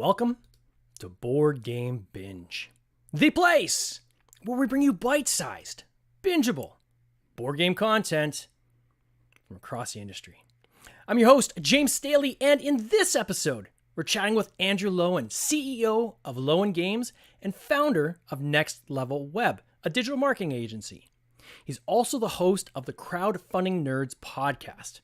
Welcome to Board Game Binge, the place where we bring you bite-sized, bingeable board game content from across the industry. I'm your host, James Staley, and in this episode, we're chatting with Andrew Lowen, CEO of Lowen Games and founder of Next Level Web, a digital marketing agency. He's also the host of the Crowdfunding Nerds podcast.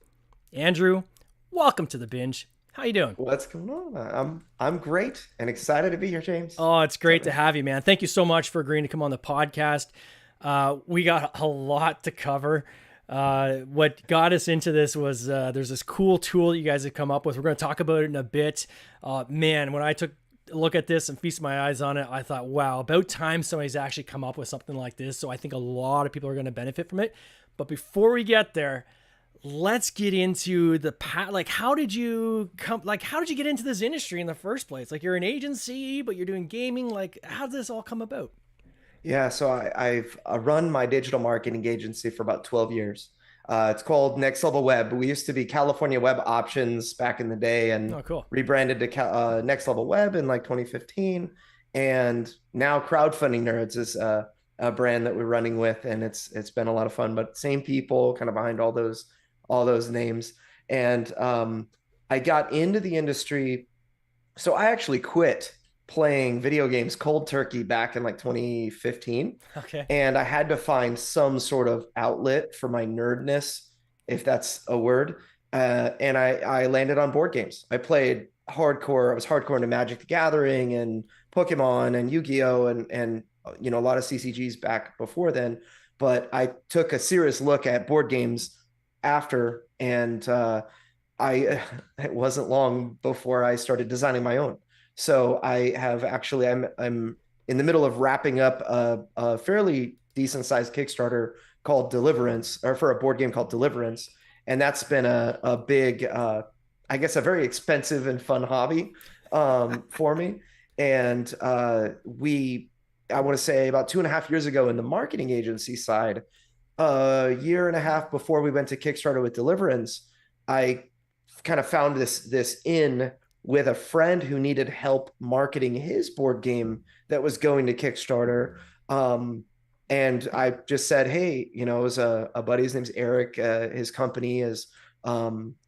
Andrew, welcome to the binge. How you doing? What's going on? I'm great and excited to be here, James. Oh, it's great to have you, man. Thank you so much for agreeing to come on the podcast. We got a lot to cover. What got us into this was there's this cool tool that you guys have come up with. We're going to talk about it in a bit. Man, when I took a look at this and feasted my eyes on it, I thought, wow, about time somebody's actually come up with something like this. So I think a lot of people are going to benefit from it. But before we get there, let's get into the how did you get into this industry in the first place? Like, you're an agency, but you're doing gaming. Like, how did this all come about? Yeah, so I've run my digital marketing agency for about 12 years. It's called Next Level Web. We used to be California Web Options back in the day and rebranded to Next Level Web in like 2015. And now Crowdfunding Nerds is a brand that we're running with, and it's been a lot of fun. But same people kind of behind all those names. And I got into the industry. So I actually quit playing video games cold turkey back in like 2015. Okay. And I had to find some sort of outlet for my nerdness, if that's a word. And I landed on board games. I played hardcore. I was hardcore into Magic the Gathering and Pokemon and Yu-Gi-Oh! and a lot of CCGs back before then. But I took a serious look at board games after, and it wasn't long before I started designing my own. So I'm in the middle of wrapping up a fairly decent sized Kickstarter called Deliverance, or for a board game called Deliverance. And that's been a big, I guess, a very expensive and fun hobby for me. And I want to say about 2.5 years ago in the marketing agency side, a year and a half before we went to Kickstarter with Deliverance, I kind of found this in with a friend who needed help marketing his board game that was going to Kickstarter. And I just said, hey, it was a buddy, his name's Eric. His company is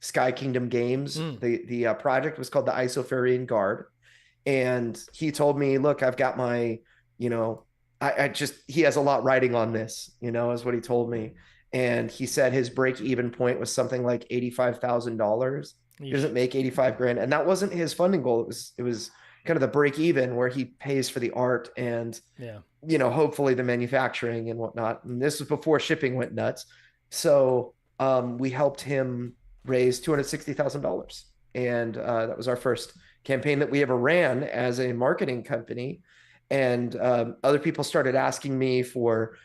Sky Kingdom Games. The project was called the Isofarian Guard. And he told me, look, I've got my, he has a lot riding on this, is what he told me. And he said his break-even point was something like $85,000. He doesn't make 85 grand. And that wasn't his funding goal. It was kind of the break-even where he pays for the art and, hopefully the manufacturing and whatnot. And this was before shipping went nuts. So we helped him raise $260,000. And that was our first campaign that we ever ran as a marketing company. And other people started asking me for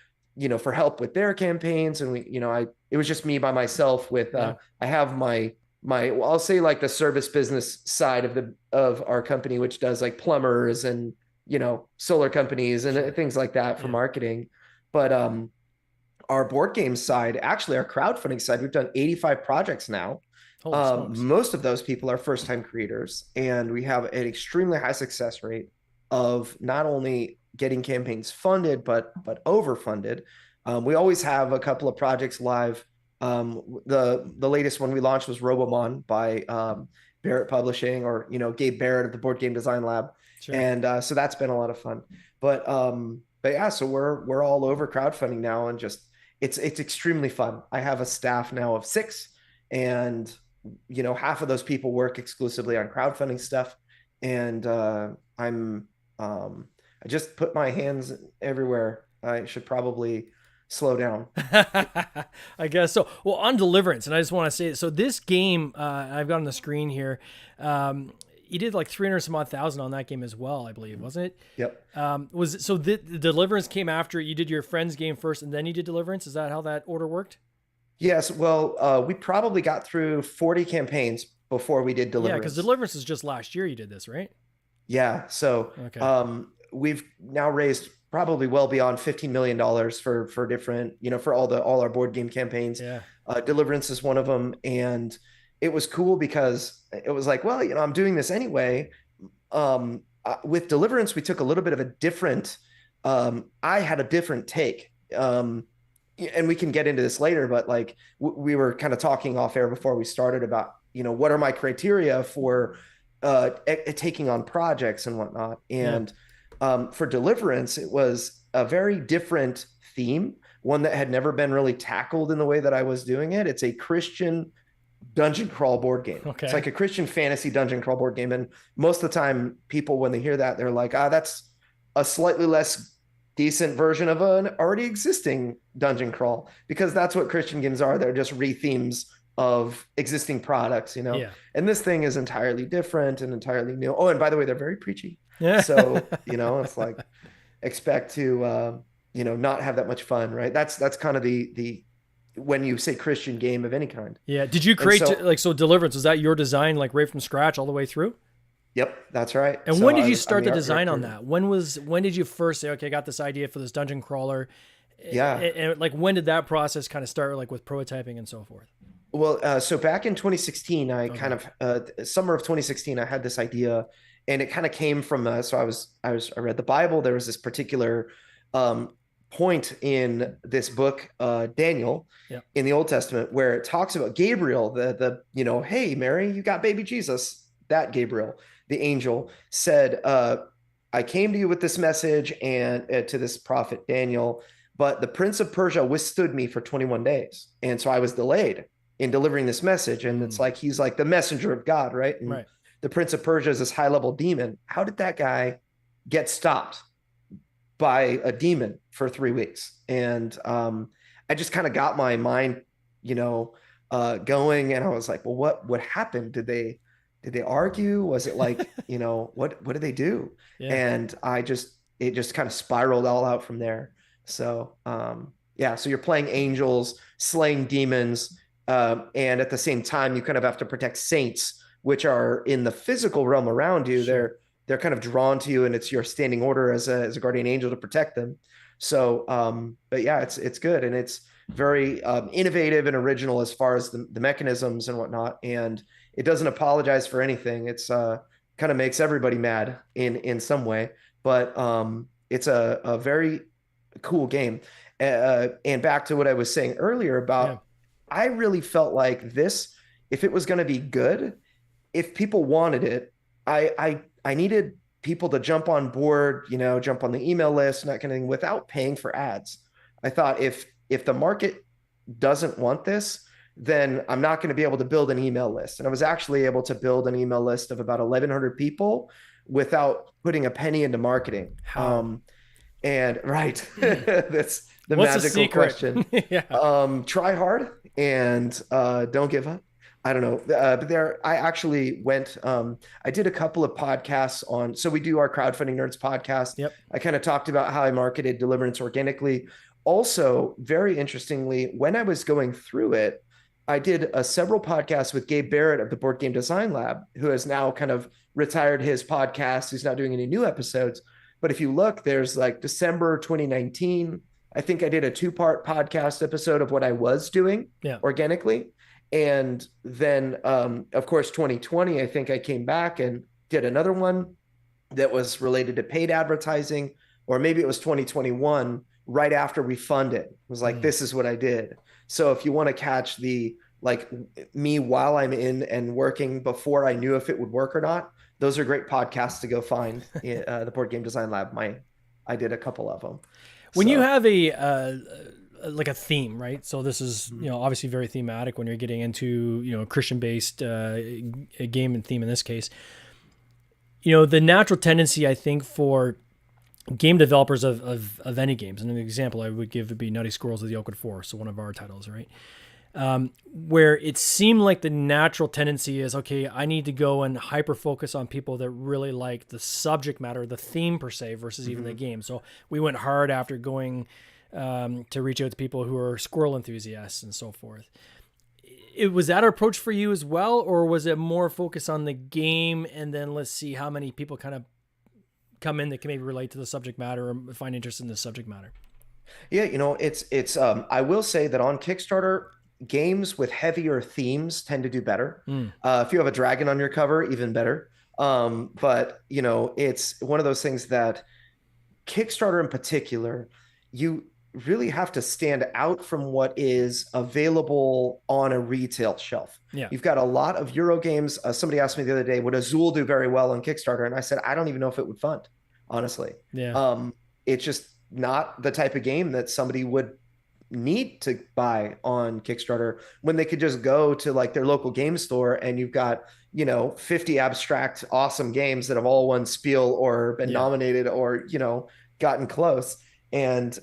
help with their campaigns. And it was just me by myself with, I have my I'll say like the service business side of our company, which does like plumbers and, solar companies and things like that for marketing. But our board game side, actually our crowdfunding side, we've done 85 projects now. Most of those people are first-time creators, and we have an extremely high success rate of not only getting campaigns funded, but overfunded. We always have a couple of projects live. The latest one we launched was Robomon by Barrett Publishing, or Gabe Barrett of the Board Game Design Lab. Sure. And so that's been a lot of fun. But yeah, so we're all over crowdfunding now, and just it's extremely fun. I have a staff now of 6, and half of those people work exclusively on crowdfunding stuff, and I just put my hands everywhere. I should probably slow down. I guess so. Well, on Deliverance, and I just want to say, so this game, I've got on the screen here, you did like 300 some odd thousand on that game as well, I believe, wasn't it? Yep. The Deliverance came after you did your friend's game first, and then you did Deliverance? Is that how that order worked? Yes. Well, we probably got through 40 campaigns before we did Deliverance. Yeah, because Deliverance is just last year you did this, right? Yeah. So we've now raised probably well beyond $15 million for different, for all our board game campaigns. Yeah. Deliverance is one of them. And it was cool because it was like, well, I'm doing this anyway. with Deliverance, we took a little bit of a different, I had a different take. And we can get into this later, but like we were kind of talking off air before we started about, what are my criteria for taking on projects and whatnot. And for Deliverance, it was a very different theme, one that had never been really tackled in the way that I was doing it. It's a Christian dungeon crawl board game. Okay. It's like a Christian fantasy dungeon crawl board game. And most of the time, people, when they hear that, they're like, that's a slightly less decent version of an already existing dungeon crawl, because that's what Christian games are. They're just rethemes of existing products, Yeah. And this thing is entirely different and entirely new. Oh, and by the way, they're very preachy. Yeah. So, it's like expect to, not have that much fun, right? That's kind of the when you say Christian game of any kind. Yeah. Did you create so Deliverance, was that your design, like right from scratch all the way through? Yep, that's right. And when did you start the design on that? When did you first say, okay, I got this idea for this dungeon crawler? Yeah. And like, when did that process kind of start, like with prototyping and so forth? Well, so back in 2016, I kind of summer of 2016, I had this idea, and it kind of came from so I read the Bible. There was this particular point in this book, Daniel, in the Old Testament, where it talks about Gabriel, the hey Mary, you got baby Jesus. That Gabriel, the angel, said, I came to you with this message and to this prophet Daniel, but the prince of Persia withstood me for 21 days. And so I was delayed in delivering this message. And it's like, he's like the messenger of God, right? And the prince of Persia is this high level demon. How did that guy get stopped by a demon for 3 weeks? And I just kind of got my mind, going. And I was like, well, what happened? Did they argue? Was it like, what did they do? Yeah. And it just kind of spiraled all out from there. So, so you're playing angels, slaying demons. And at the same time, you kind of have to protect saints, which are in the physical realm around you. Sure. They're kind of drawn to you, and it's your standing order as a guardian angel to protect them. So, but yeah, it's good. And it's very innovative and original as far as the mechanisms and whatnot. And it doesn't apologize for anything. It's kind of makes everybody mad in some way, but it's a very cool game. And back to what I was saying earlier about, I really felt like this, if it was going to be good, if people wanted it, I needed people to jump on board, jump on the email list and that kind of thing without paying for ads. I thought if the market doesn't want this, then I'm not going to be able to build an email list. And I was actually able to build an email list of about 1,100 people without putting a penny into marketing. And right, that's the magical question. Try hard and don't give up. I don't know. But I actually went, I did a couple of podcasts so we do our Crowdfunding Nerds podcast. Yep. I kind of talked about how I marketed Deliverance organically. Also, very interestingly, when I was going through it, I did several podcasts with Gabe Barrett of the Board Game Design Lab, who has now kind of retired his podcast. He's not doing any new episodes. But if you look, there's like December 2019. I think I did a 2-part podcast episode of what I was doing organically. And then, of course, 2020, I think I came back and did another one that was related to paid advertising, or maybe it was 2021, right after we funded. It was like, this is what I did. So if you want to catch me while I'm in and working before I knew if it would work or not, those are great podcasts to go find. The Board Game Design Lab. I did a couple of them. When you have like a theme, right? So this is, obviously very thematic when you're getting into, Christian-based game and theme in this case. The natural tendency, I think, for game developers of any games, and an example I would give would be Nutty Squirrels of the Oakwood Forest, so one of our titles, right? Where it seemed like the natural tendency is, okay, I need to go and hyper focus on people that really like the subject matter, the theme per se, versus even the game. So we went hard after going to reach out to people who are squirrel enthusiasts and so forth. Was that our approach for you as well, or was it more focus on the game and then let's see how many people kind of come in that can maybe relate to the subject matter or find interest in the subject matter? Yeah, it's I will say that on Kickstarter, games with heavier themes tend to do better. If you have a dragon on your cover, even better. But it's one of those things that Kickstarter in particular, you really have to stand out from what is available on a retail shelf. Yeah. You've got a lot of Euro games. Somebody asked me the other day, would Azul do very well on Kickstarter? And I said, I don't even know if it would fund, honestly. Yeah. It's just not the type of game that somebody would need to buy on Kickstarter when they could just go to like their local game store and you've got 50 abstract awesome games that have all won Spiel or been Yeah. nominated or gotten close. And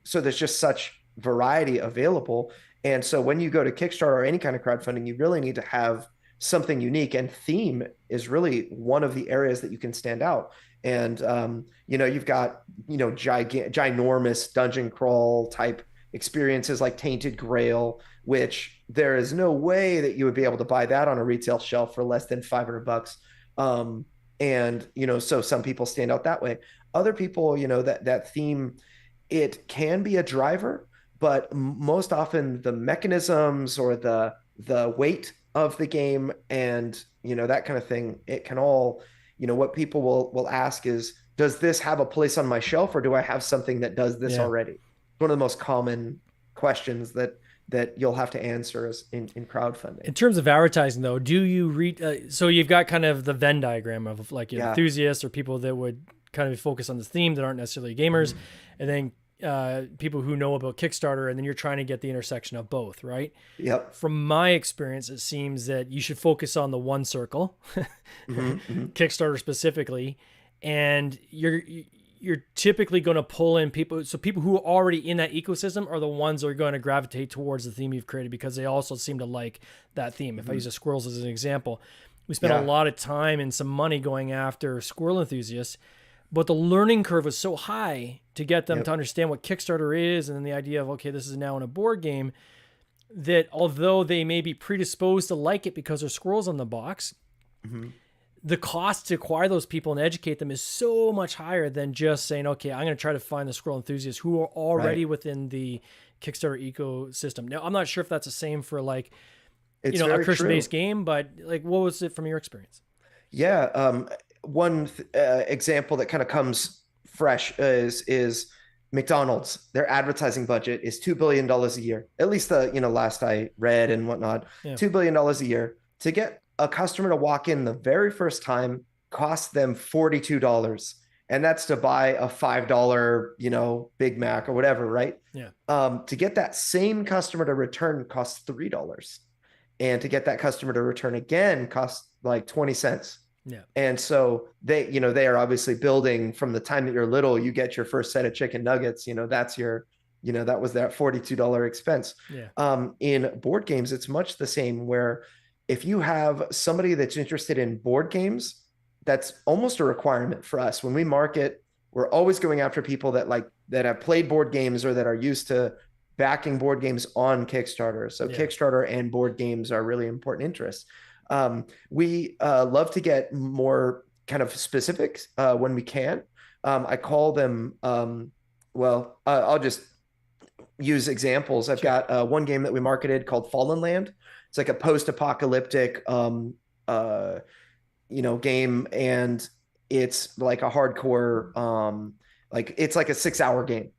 so there's just such variety available. And so when you go to Kickstarter or any kind of crowdfunding, you really need to have something unique, and theme is really one of the areas that you can stand out. And you've got ginormous dungeon crawl type experiences like Tainted Grail, which there is no way that you would be able to buy that on a retail shelf for less than $500. So some people stand out that way. Other people, that theme, it can be a driver, but most often the mechanisms or the weight of the game and that kind of thing, it can all, what people will ask is, does this have a place on my shelf, or do I have something that does this already? One of the most common questions that you'll have to answer is in crowdfunding. In terms of advertising, though, do you read? So you've got kind of the Venn diagram of like enthusiasts or people that would kind of focus on this theme that aren't necessarily gamers, and then people who know about Kickstarter, and then you're trying to get the intersection of both, right? Yep. From my experience, it seems that you should focus on the one circle, Kickstarter specifically, and you're typically going to pull in people. So people who are already in that ecosystem are the ones that are going to gravitate towards the theme you've created because they also seem to like that theme. If I use the squirrels as an example, we spent a lot of time and some money going after squirrel enthusiasts, but the learning curve was so high to get them to understand what Kickstarter is. And then the idea of, okay, this is now in a board game, that although they may be predisposed to like it because there's squirrels on the box, the cost to acquire those people and educate them is so much higher than just saying, okay, I'm going to try to find the squirrel enthusiasts who are already within the Kickstarter ecosystem. Now, I'm not sure if that's the same for like, it's a Christian-based game, but like, what was it from your experience? Yeah. One example that kind of comes fresh is McDonald's. Their advertising budget is $2 billion a year. At least the, last I read and whatnot, $2 billion a year. To get a customer to walk in the very first time costs them $42. And that's to buy a $5, Big Mac or whatever, right? Yeah. To get that same customer to return costs $3. And to get that customer to return again costs like 20 cents. Yeah. And so they are obviously building from the time that you're little, you get your first set of chicken nuggets, that's your, that was that $42 expense. Yeah. In board games, it's much the same, where if you have somebody that's interested in board games, that's almost a requirement for us. When we market, we're always going after people that have played board games or that are used to backing board games on Kickstarter. So Kickstarter and board games are really important interests. We love to get more kind of specifics when we can. I call them, I'll just use examples. I've got one game that we marketed called Fallen Land. It's like a post-apocalyptic, game, and it's like a hardcore, it's like a 6-hour game,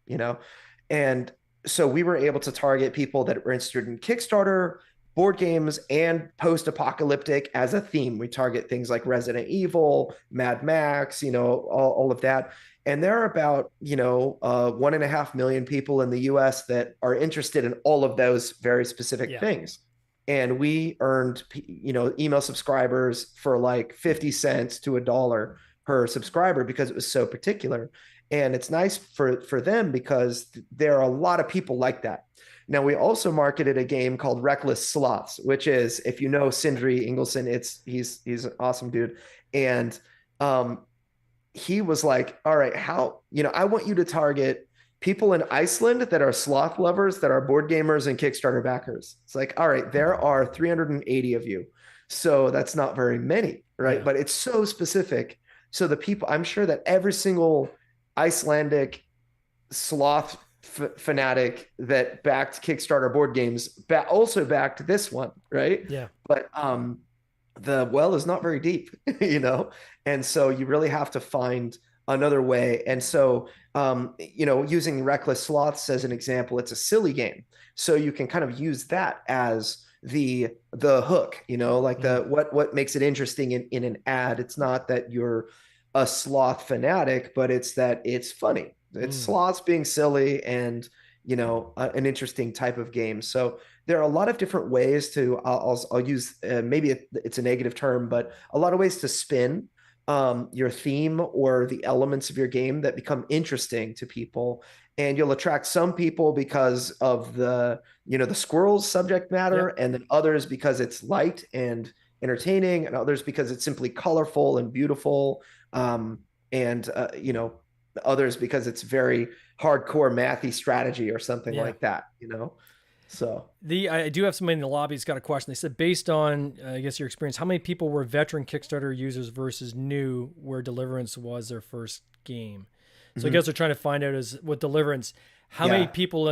and so we were able to target people that were interested in Kickstarter, board games, and post-apocalyptic as a theme. We target things like Resident Evil, Mad Max, all of that. And there are about, 1.5 million people in the US that are interested in all of those very specific things. And we earned, email subscribers for like 50 cents to $1 per subscriber because it was so particular. And it's nice for them because there are a lot of people like that. Now, we also marketed a game called Reckless Sloths, which is, if you know Sindri Ingolson, he's an awesome dude. And he was like, all right, I want you to target people in Iceland that are sloth lovers, that are board gamers and Kickstarter backers. It's like, all right, there are 380 of you. So that's not very many, right? Yeah. But it's so specific. So the people, I'm sure that every single Icelandic sloth fanatic that backed Kickstarter board games also backed this one, right? Yeah. But the well is not very deep, and so you really have to find another way. And so, using Reckless Sloths as an example, it's a silly game, so you can kind of use that as the hook, like the what makes it interesting in an ad. It's not that you're a sloth fanatic, but it's that it's funny. It's sloths being silly and an interesting type of game. So there are a lot of different ways to I'll use maybe it's a negative term, but a lot of ways to spin your theme or the elements of your game that become interesting to people. And you'll attract some people because of the squirrels subject matter, and then others because it's light and entertaining, and others because it's simply colorful and beautiful, and others because it's very hardcore mathy strategy or something like that. So I do have somebody in the lobby who's got a question. They said, based on I guess your experience, how many people were veteran Kickstarter users versus new, where Deliverance was their first game? So I guess they're trying to find out is with Deliverance, how many people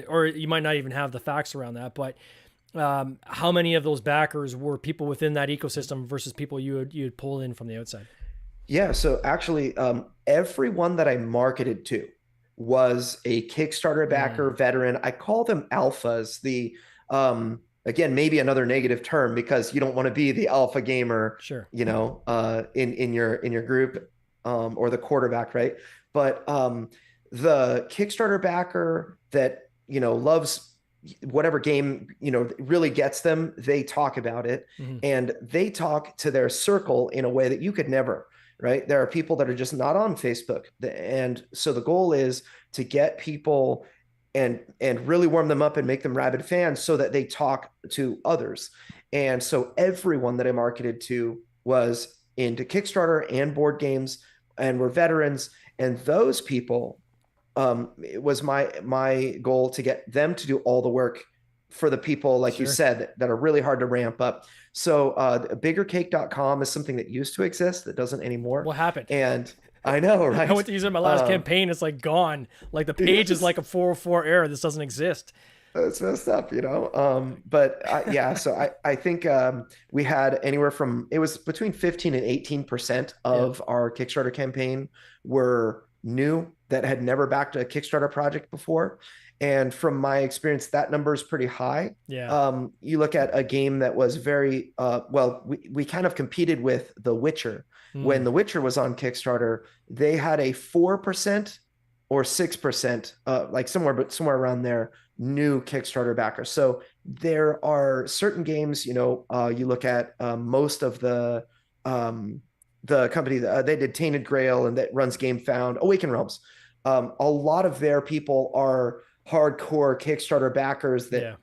or you might not even have the facts around that, but how many of those backers were people within that ecosystem versus people you'd pull in from the outside? Yeah, so actually, everyone that I marketed to was a Kickstarter backer veteran. I call them alphas. Again, maybe another negative term, because you don't want to be the alpha gamer, sure, in your group, or the quarterback, right? But the Kickstarter backer that loves whatever game really gets them, they talk about it, and they talk to their circle in a way that you could never. Right? There are people that are just not on Facebook. And so the goal is to get people and really warm them up and make them rabid fans so that they talk to others. And so everyone that I marketed to was into Kickstarter and board games and were veterans. And those people, it was my goal to get them to do all the work for the people, like you said, that are really hard to ramp up. So biggercake.com is something that used to exist that doesn't anymore. What happened? And I know, right? I went to use it in my last campaign. It's like gone. Like the page is like a 404 error. This doesn't exist. It's messed up, but yeah, so I think we had anywhere from, it was between 15 and 18% of our Kickstarter campaign were new that had never backed a Kickstarter project before. And from my experience, that number is pretty high. Yeah. You look at a game that was very, we kind of competed with The Witcher. When The Witcher was on Kickstarter, they had a 4% or 6%, like somewhere around there, new Kickstarter backers. So there are certain games, you look at most of the company, they did Tainted Grail, and that runs GameFound, Awaken Realms. A lot of their people are hardcore Kickstarter backers that,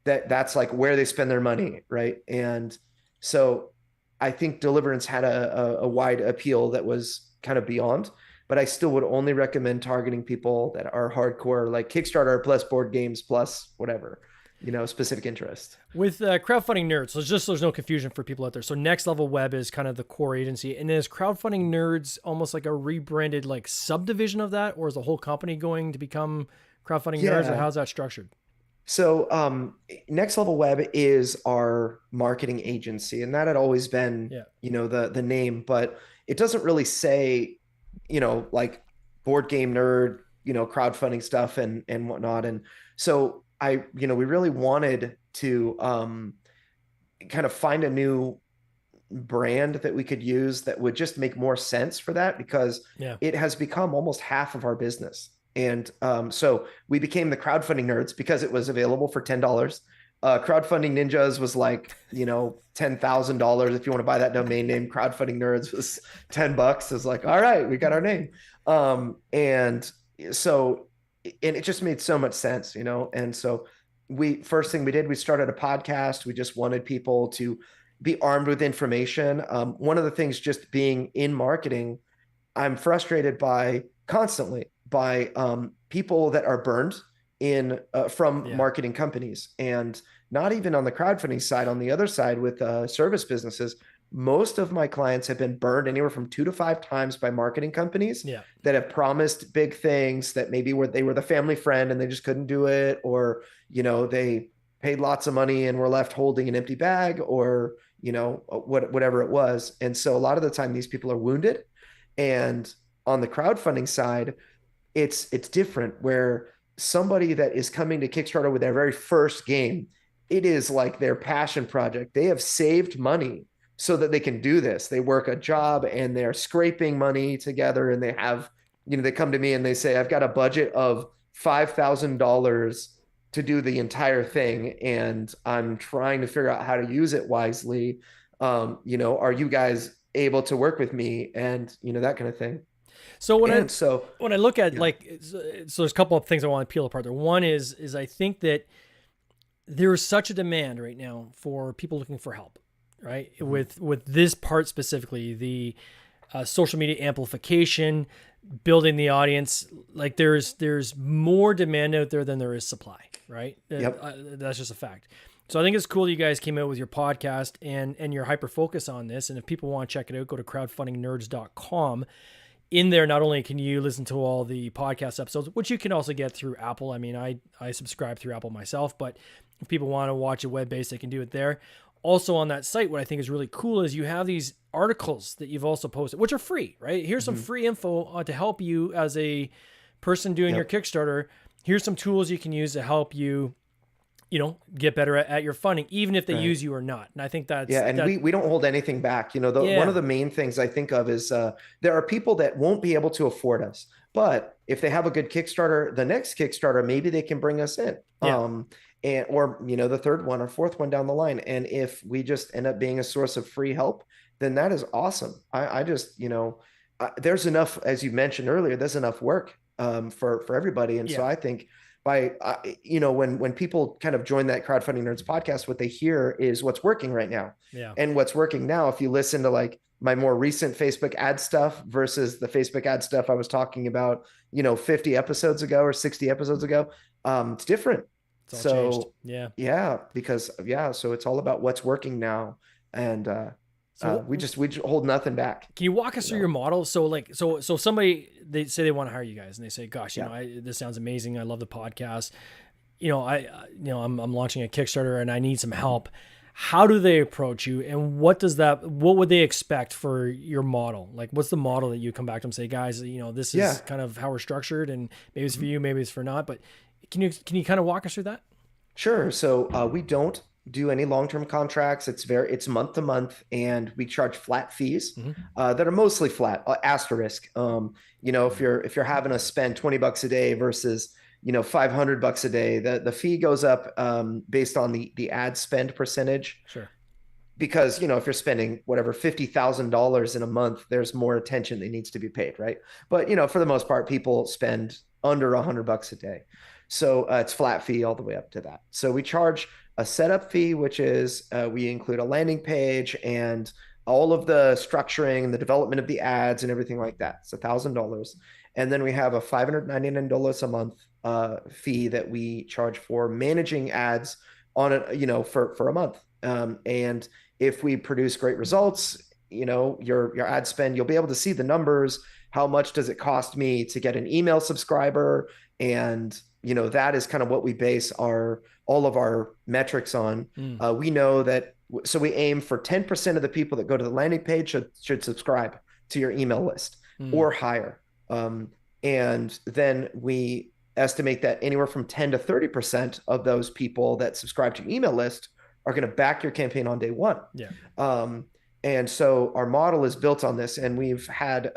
that's like where they spend their money. Right. And so I think Deliverance had a wide appeal that was kind of beyond, but I still would only recommend targeting people that are hardcore, like Kickstarter plus board games plus whatever, specific interest. With crowdfunding nerds, so there's no confusion for people out there. So Next Level Web is kind of the core agency, and is crowdfunding nerds almost like a rebranded like subdivision of that, or is the whole company going to become crowdfunding nerds, or how's that structured? So Next Level Web is our marketing agency, and that had always been the name, but it doesn't really say like board game nerd, crowdfunding stuff and whatnot. And so we really wanted to kind of find a new brand that we could use that would just make more sense for that, because it has become almost half of our business. And so we became the crowdfunding nerds because it was available for $10. Crowdfunding ninjas was like, $10,000 if you want to buy that domain name. Crowdfunding nerds was $10. It's like, all right, we got our name. And it just made so much sense, and so first thing we did, we started a podcast. We just wanted people to be armed with information. One of the things, just being in marketing, I'm frustrated constantly by people that are burned from marketing companies, and not even on the crowdfunding side, on the other side with service businesses. Most of my clients have been burned anywhere from 2 to 5 times by marketing companies that have promised big things that maybe they were the family friend and they just couldn't do it, or they paid lots of money and were left holding an empty bag, or whatever it was. And so a lot of the time these people are wounded. And on the crowdfunding side, it's different, where somebody that is coming to Kickstarter with their very first game, it is like their passion project. They have saved money so that they can do this. They work a job and they're scraping money together, and they have, they come to me and they say, I've got a budget of $5,000 to do the entire thing, and I'm trying to figure out how to use it wisely. Are you guys able to work with me? And that kind of thing. So So when I look at yeah. so there's a couple of things I want to peel apart there. One is I think that there is such a demand right now for people looking for help, right? Mm-hmm. With this part specifically, the social media amplification, building the audience. Like there's more demand out there than there is supply, right? Yep. That's just a fact. So I think it's cool that you guys came out with your podcast and your hyper focus on this. And if people want to check it out, go to crowdfundingnerds.com. In there, not only can you listen to all the podcast episodes, which you can also get through Apple. I mean, I subscribe through Apple myself, but if people want to watch it web-based, they can do it there. Also on that site, what I think is really cool is you have these articles that you've also posted, which are free, right? Here's some free info to help you as a person doing your Kickstarter. Here's some tools you can use to help you, get better at your funding, even if they use you or not. And I think that's... Yeah, and we don't hold anything back. One of the main things I think of is there are people that won't be able to afford us. But if they have a good Kickstarter, the next Kickstarter, maybe they can bring us in. Or the third one or fourth one down the line. And if we just end up being a source of free help, then that is awesome. I just, there's enough, as you mentioned earlier, there's enough work for everybody. And so I think when people kind of join that Crowdfunding Nerds podcast, what they hear is what's working right now. Yeah. And what's working now, if you listen to like my more recent Facebook ad stuff versus the Facebook ad stuff I was talking about, 50 episodes ago or 60 episodes ago, it's different. It's all changed. Yeah. Because so it's all about what's working now. And we just hold nothing back. Can you walk us through your model? So somebody, they say they want to hire you guys and they say, gosh, this sounds amazing. I love the podcast. I'm launching a Kickstarter and I need some help. How do they approach you? And what would they expect for your model? Like, what's the model that you come back to them and say, guys, this is kind of how we're structured, and maybe it's for you, maybe it's for not, but can you kind of walk us through that? Sure. So we don't do any long-term contracts. It's month to month, and we charge flat fees that are mostly flat, asterisk. If you're having to spend $20 a day versus $500 a day, the fee goes up based on the ad spend percentage. Sure. Because if you're spending whatever $50,000 in a month, there's more attention that needs to be paid, right? But for the most part, people spend under $100 a day. So it's flat fee all the way up to that. So we charge a setup fee, which is we include a landing page and all of the structuring and the development of the ads and everything like that. It's $1,000. And then we have a $599 a month fee that we charge for managing ads on it, for a month. And if we produce great results, your ad spend, you'll be able to see the numbers. How much does it cost me to get an email subscriber? And that is kind of what we base all of our metrics on. We know that, so we aim for 10% of the people that go to the landing page should subscribe to your email list or higher. And then we estimate that anywhere from 10 to 30% of those people that subscribe to your email list are going to back your campaign on day one. Yeah. And so our model is built on this, and we've had,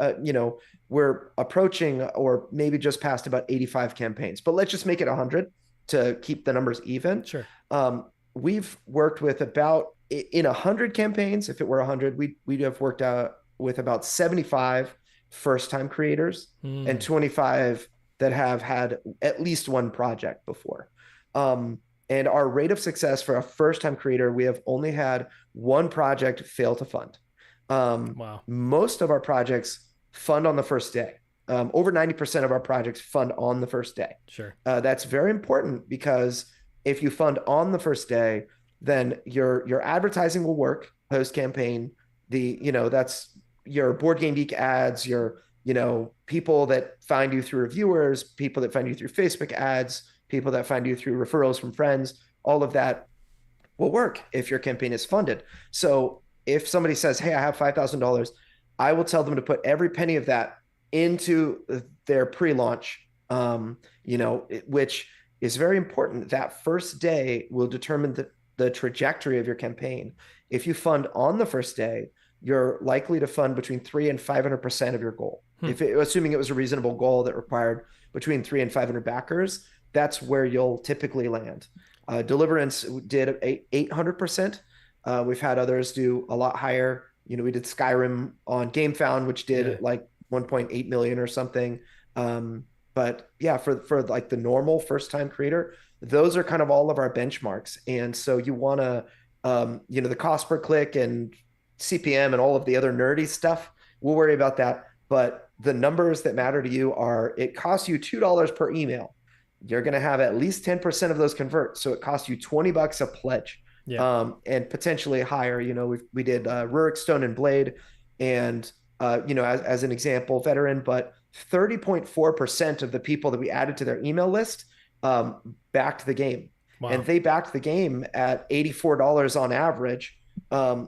we're approaching or maybe just past about 85 campaigns, but let's just make it 100 to keep the numbers even. Sure. We've worked with about, in 100 campaigns, if it were 100, we'd have worked out with about 75 first-time creators and 25 that have had at least one project before. And our rate of success for a first-time creator, we have only had one project fail to fund. Wow. Most of our projects fund on the first day. Over 90% of our projects fund on the first day. Sure. That's very important, because if you fund on the first day, then your advertising will work post-campaign. That's your Board Game Geek ads, your people that find you through reviewers, people that find you through Facebook ads, people that find you through referrals from friends, all of that will work if your campaign is funded. So if somebody says, hey, I have $5,000, I will tell them to put every penny of that into their pre-launch, which is very important. That first day will determine the trajectory of your campaign. If you fund on the first day, you're likely to fund between 300 and 500% of your goal. Assuming it was a reasonable goal that required between 300 and 500 backers, that's where you'll typically land. Deliverance did 800%. We've had others do a lot higher. We did Skyrim on GameFound, which did like 1.8 million or something. But yeah, for like the normal first time creator, those are kind of all of our benchmarks. And so you want to, the cost per click and CPM and all of the other nerdy stuff, we'll worry about that. But the numbers that matter to you are, it costs you $2 per email. You're going to have at least 10% of those convert. So it costs you $20 a pledge. And potentially higher. We did Rurik, Stone, and Blade, and as an example, veteran, but 30.4% of the people that we added to their email list backed the game. Wow. And they backed the game at $84 on average,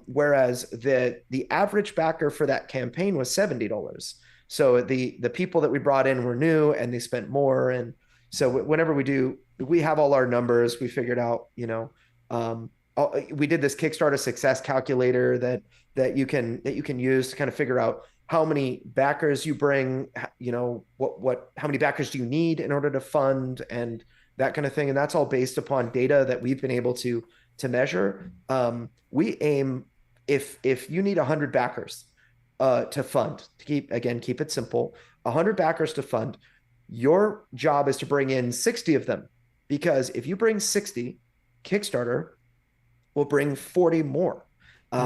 whereas the average backer for that campaign was $70. So the people that we brought in were new and they spent more. And so whenever we have all our numbers, we figured out, we did this Kickstarter success calculator that you can use to kind of figure out how many backers you bring, how many backers do you need in order to fund, and that kind of thing. And that's all based upon data that we've been able to measure. We aim, if you need 100 backers to fund, to keep it simple, 100 backers to fund, your job is to bring in 60 of them, because if you bring 60, Kickstarter will bring 40 more.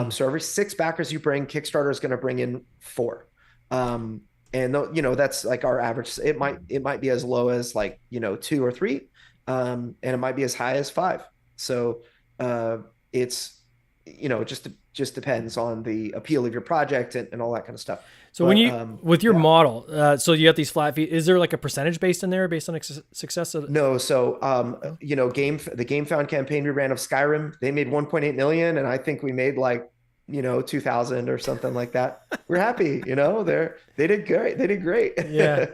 So every 6 backers you bring, Kickstarter is going to bring in 4. And that's like our average. It might be as low as 2 or 3, and it might be as high as 5. So it's just depends on the appeal of your project and all that kind of stuff. So with your model, so you have these flat fees, is there like a percentage based in there based on success? No. So, the GameFound campaign we ran of Skyrim, they made 1.8 million. And I think we made 2,000 or something like that. We're happy, they did great. They did great. Yeah.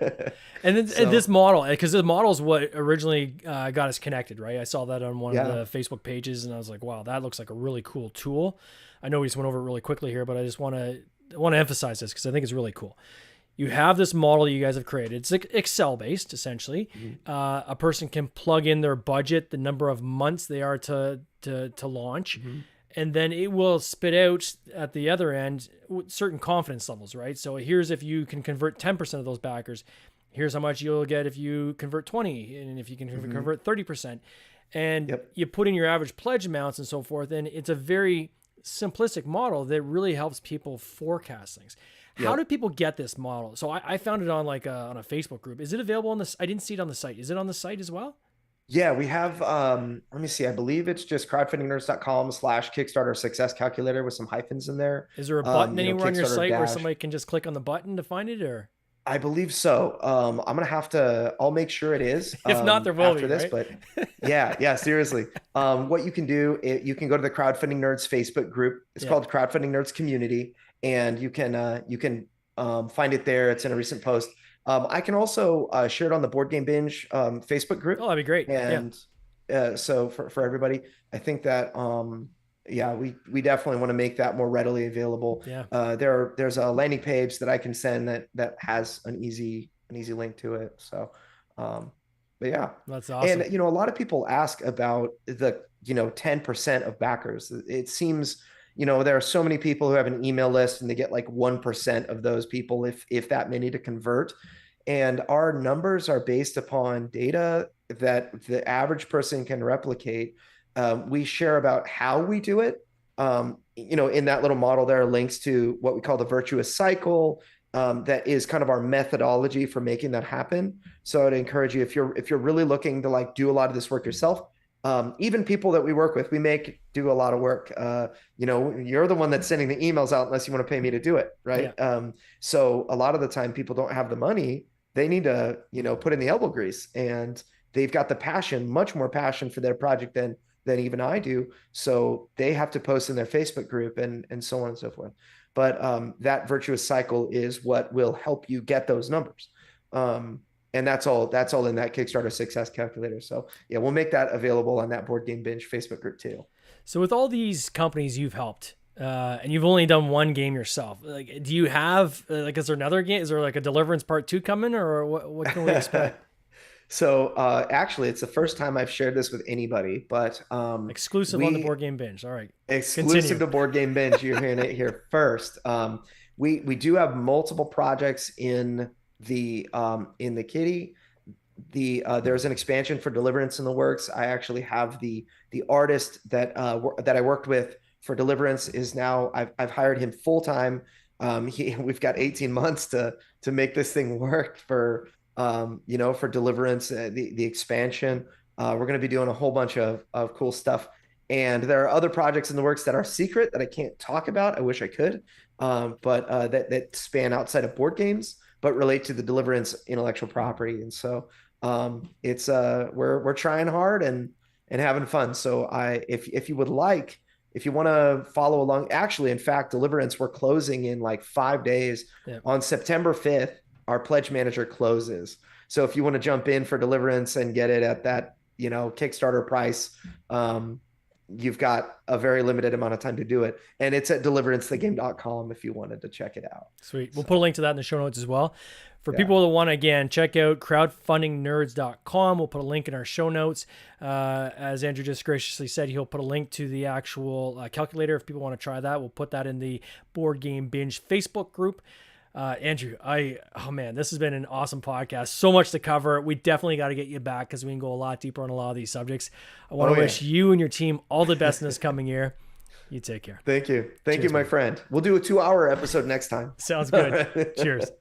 And then and this model, because the model is what originally got us connected, right? I saw that on one of the Facebook pages and I was like, wow, that looks like a really cool tool. I know we just went over it really quickly here, but I just want to emphasize this because I think it's really cool. You have this model you guys have created. It's Excel based, essentially. Mm-hmm. A person can plug in their budget, the number of months they are to launch, mm-hmm. and then it will spit out at the other end certain confidence levels, right? So here's if you can convert 10% of those backers. Here's how much you'll get if you convert 20, and if you can mm-hmm. convert 30%. And you put in your average pledge amounts and so forth, and it's a very simplistic model that really helps people forecast things. How do people get this model? So I found it on on a Facebook group. Is it available on this? I didn't see it on the site. Is it on the site as well? Yeah, we have, let me see. I believe it's just crowdfundingnerds.com/Kickstarter success calculator with some hyphens in there. Is there a button anywhere on your site where somebody can just click on the button to find it, or? I believe so. I'm going to have to, I'll make sure it is. If not, there will after be, this, right? But yeah, seriously. What you can do, you can go to the Crowdfunding Nerds Facebook group. It's called Crowdfunding Nerds Community, and you can find it there. It's in a recent post. I can also share it on the Board Game Binge Facebook group. Oh, that'd be great. And so for everybody, I think that we definitely want to make that more readily available. There's a landing page that I can send that has an easy link to it. So but yeah, that's awesome. And a lot of people ask about the 10% of backers. It seems there are so many people who have an email list and they get 1% of those people, if that many, to convert. And our numbers are based upon data that the average person can replicate. We share about how we do it. In that little model, there are links to what we call the virtuous cycle. That is kind of our methodology for making that happen. So I'd encourage you, if you're really looking to do a lot of this work yourself, even people that we work with, we do a lot of work. You're the one that's sending the emails out unless you want to pay me to do it, right? So a lot of the time people don't have the money. They need to, put in the elbow grease, and they've got the passion, much more passion for their project than than even I do. So they have to post in their Facebook group and so on and so forth. But that virtuous cycle is what will help you get those numbers. And that's all in that Kickstarter success calculator. So yeah, we'll make that available on that Board Game Binge Facebook group too. So with all these companies you've helped, and you've only done one game yourself, like, do you have, like, is there another game? Is there like a Deliverance Part 2 coming, or what can we expect? So actually, it's the first time I've shared this with anybody, but exclusive on the Board Game Binge. All right, exclusive continue. to Board Game Binge. You're hearing it here first. We do have multiple projects in the kitty. There's an expansion for Deliverance in the works. I actually have the artist that I worked with for Deliverance is now I've hired him full time. We've got 18 months to make this thing work for for Deliverance, the expansion. We're going to be doing a whole bunch of cool stuff. And there are other projects in the works that are secret that I can't talk about. I wish I could, but that span outside of board games, but relate to the Deliverance intellectual property. And so it's we're trying hard and having fun. So if you would like, if you want to follow along, actually, in fact, Deliverance, we're closing in like 5 days. Yep. On September 5th. Our pledge manager closes. So if you want to jump in for Deliverance and get it at that, Kickstarter price, you've got a very limited amount of time to do it. And it's at deliverancethegame.com if you wanted to check it out. Sweet. We'll put a link to that in the show notes as well. For people that want to, again, check out crowdfundingnerds.com. We'll put a link in our show notes. As Andrew just graciously said, he'll put a link to the actual calculator. If people want to try that, we'll put that in the Board Game Binge Facebook group. Andrew, this has been an awesome podcast. So much to cover. We definitely got to get you back because we can go a lot deeper on a lot of these subjects. I want to wish you and your team all the best in this coming year. You take care. Thank you. Thank you, my friend. We'll do a 2-hour episode next time. Sounds good. Cheers.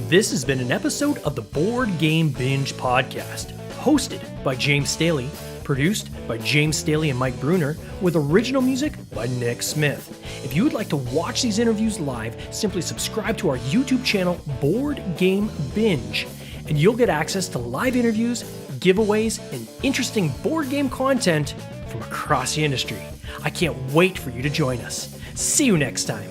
This has been an episode of the Board Game Binge podcast, hosted by James Staley, produced by James Staley and Mike Bruner, with original music by Nick Smith. If you would like to watch these interviews live, simply subscribe to our YouTube channel, Board Game Binge, and you'll get access to live interviews, giveaways, and interesting board game content from across the industry. I can't wait for you to join us. See you next time.